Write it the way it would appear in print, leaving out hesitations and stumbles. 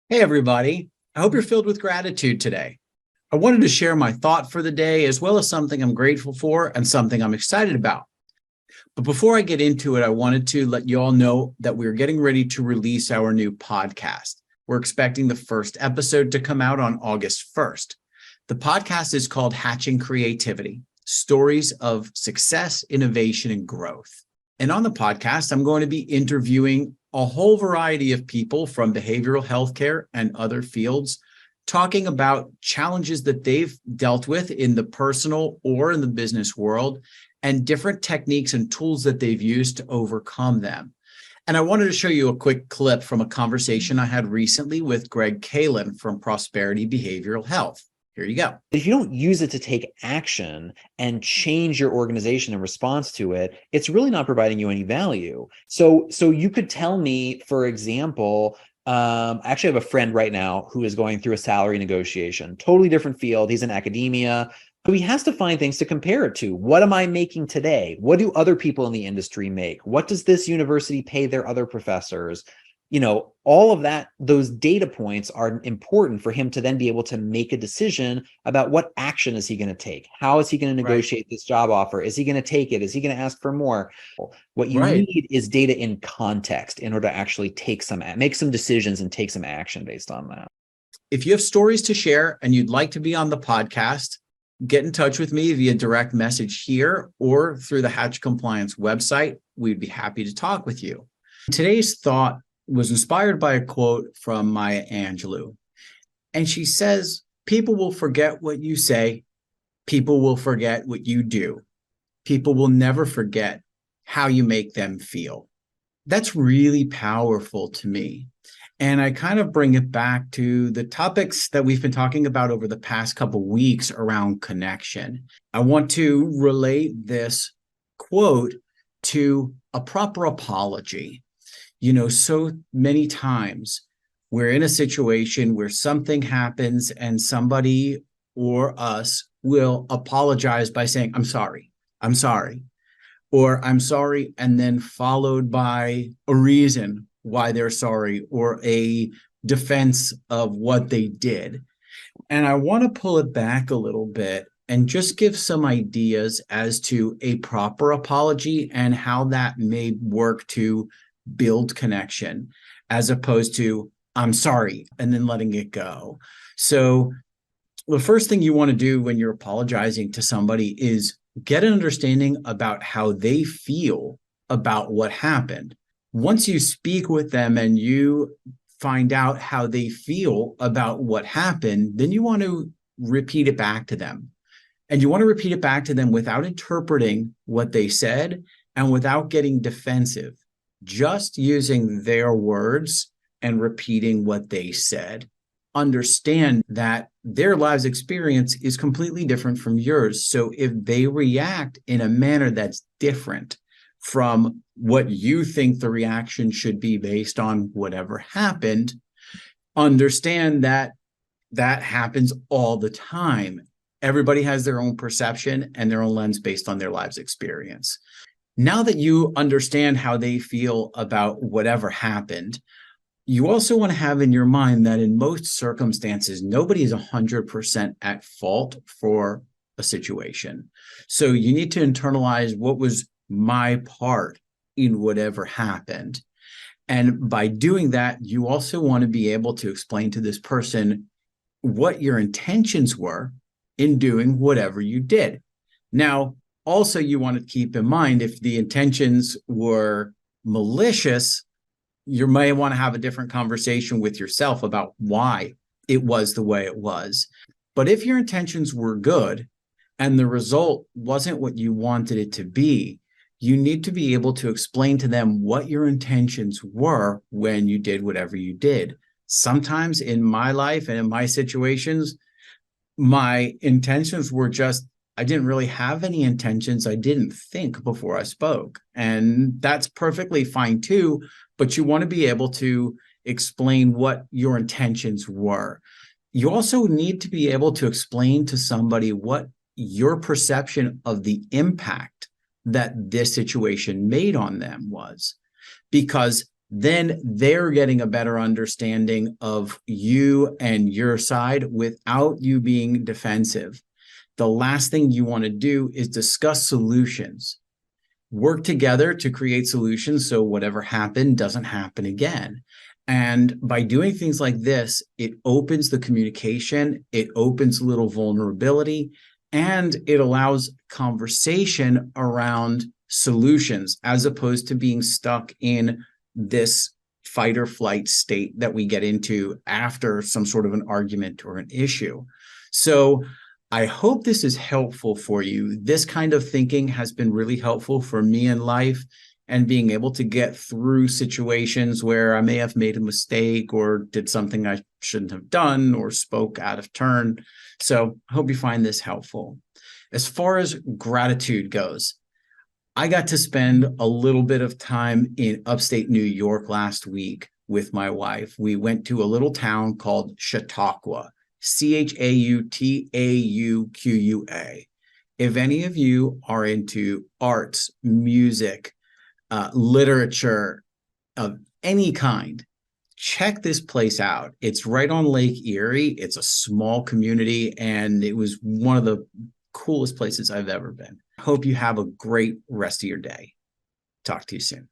Hey, everybody. I hope you're filled with gratitude today. I wanted to share my thought for the day, as well as something I'm grateful for and something I'm excited about. But before I get into it, I wanted to let you all know that we're getting ready to release our new podcast. We're expecting the first episode to come out on August 1st. The podcast is called Hatching Creativity: Stories of Success, Innovation, and Growth. And on the podcast, I'm going to be interviewing a whole variety of people from behavioral healthcare and other fields, talking about challenges that they've dealt with in the personal or in the business world, and different techniques and tools that they've used to overcome them. And I wanted to show you a quick clip from a conversation I had recently with Greg Kalin from Prosperity Behavioral Health. Here you go. If you don't use it to take action and change your organization in response to it, it's really not providing you any value. So you could tell me, for example, I actually have a friend right now who is going through a salary negotiation, totally different field. He's in academia. So he has to find things to compare it to. What am I making today? What do other people in the industry make? What does this university pay their other professors? All of that, those data points are important for him to then be able to make a decision about what action is he going to take? How is he going to negotiate this job offer? Is he going to take it? Is he going to ask for more? What you need is data in context in order to actually make some decisions and take some action based on that. If you have stories to share and you'd like to be on the podcast, get in touch with me via direct message here or through the Hatch Compliance website. We'd be happy to talk with you. Today's thought was inspired by a quote from Maya Angelou. And she says, "People will forget what you say. People will forget what you do. People will never forget how you make them feel." That's really powerful to me. And I kind of bring it back to the topics that we've been talking about over the past couple of weeks around connection. I want to relate this quote to a proper apology. So many times we're in a situation where something happens and somebody or us will apologize by saying, I'm sorry, or I'm sorry, and then followed by a reason why they're sorry or a defense of what they did. And I want to pull it back a little bit and just give some ideas as to a proper apology and how that may work to build connection, as opposed to I'm sorry and then letting it go. So the first thing you want to do when you're apologizing to somebody is get an understanding about how they feel about what happened. Once you speak with them and you find out how they feel about what happened, then you want to repeat it back to them. And you want to repeat it back to them without interpreting what they said and without getting defensive. Just using their words and repeating what they said. Understand that their lives experience is completely different from yours. So if they react in a manner that's different from what you think the reaction should be based on whatever happened, understand that that happens all the time. Everybody has their own perception and their own lens based on their lives experience. Now that you understand how they feel about whatever happened, you also want to have in your mind that in most circumstances, nobody is 100% at fault for a situation. So you need to internalize what was my part in whatever happened. And by doing that, you also want to be able to explain to this person what your intentions were in doing whatever you did. Now, also, you want to keep in mind if the intentions were malicious, you may want to have a different conversation with yourself about why it was the way it was. But if your intentions were good and the result wasn't what you wanted it to be, you need to be able to explain to them what your intentions were when you did whatever you did. Sometimes in my life and in my situations, my intentions were just, I didn't really have any intentions. I didn't think before I spoke. And that's perfectly fine too, but you want to be able to explain what your intentions were. You also need to be able to explain to somebody what your perception of the impact that this situation made on them was. Because then they're getting a better understanding of you and your side without you being defensive. The last thing you want to do is discuss solutions. Work together to create solutions so whatever happened doesn't happen again. And by doing things like this, it opens the communication, it opens a little vulnerability, and it allows conversation around solutions as opposed to being stuck in this fight or flight state that we get into after some sort of an argument or an issue. So I hope this is helpful for you. This kind of thinking has been really helpful for me in life, and being able to get through situations where I may have made a mistake or did something I shouldn't have done or spoke out of turn. So I hope you find this helpful. As far as gratitude goes, I got to spend a little bit of time in upstate New York last week with my wife. We went to a little town called Chautauqua, Chautauqua. If any of you are into arts, music, literature of any kind, check this place out. It's right on Lake Erie. It's a small community, and it was one of the coolest places I've ever been. Hope you have a great rest of your day. Talk to you soon.